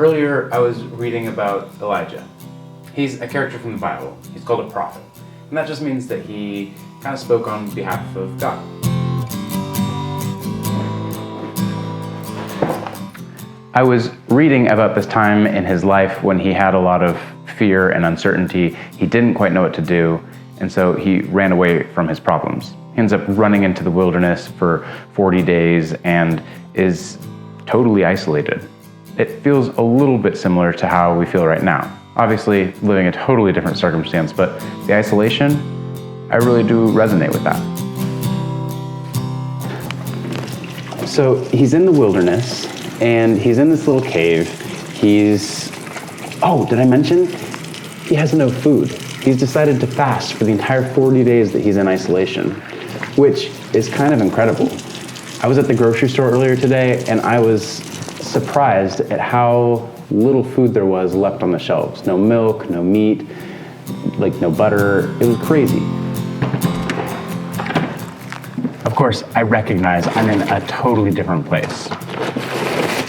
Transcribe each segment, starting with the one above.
Earlier, I was reading about Elijah. He's a character from the Bible. He's called a prophet. And that just means that he kind of spoke on behalf of God. I was reading about this time in his life when he had a lot of fear and uncertainty. He didn't quite know what to do, and so he ran away from his problems. He ends up running into the wilderness for 40 days and is totally isolated. It feels a little bit similar to how we feel right now. Obviously, living a totally different circumstance, but the isolation, I really do resonate with that. So he's in the wilderness, and he's in this little cave. Oh, did I mention? He has no food. He's decided to fast for the entire 40 days that he's in isolation, which is kind of incredible. I was at the grocery store earlier today, and I was surprised at how little food there was left on the shelves. No milk, no meat, no butter. It was crazy. Of course, I recognize I'm in a totally different place.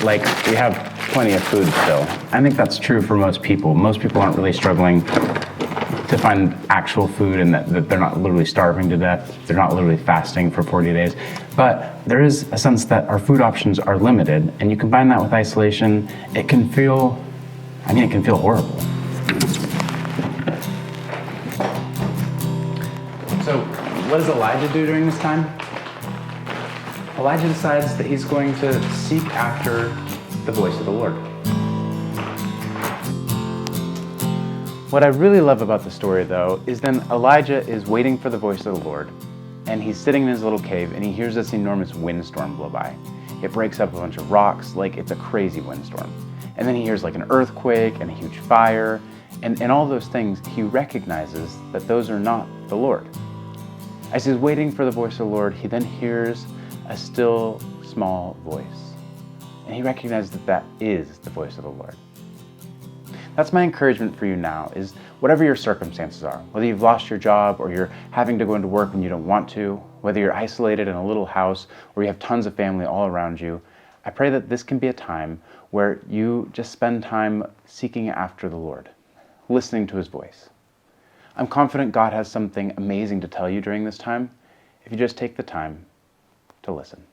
We have plenty of food still. I think that's true for most people. Most people aren't really struggling to find actual food, and that they're not literally starving to death. They're not literally fasting for 40 days. But there is a sense that our food options are limited, and you combine that with isolation, it can feel horrible. So what does Elijah do during this time? Elijah decides that he's going to seek after the voice of the Lord. What I really love about the story, though, is then Elijah is waiting for the voice of the Lord, and he's sitting in his little cave, and he hears this enormous windstorm blow by. It breaks up a bunch of rocks like it's a crazy windstorm. And then he hears an earthquake and a huge fire, and all those things, he recognizes that those are not the Lord. As he's waiting for the voice of the Lord, he then hears a still, small voice. And he recognizes that is the voice of the Lord. That's my encouragement for you now, is whatever your circumstances are, whether you've lost your job or you're having to go into work when you don't want to, whether you're isolated in a little house or you have tons of family all around you, I pray that this can be a time where you just spend time seeking after the Lord, listening to his voice. I'm confident God has something amazing to tell you during this time if you just take the time to listen.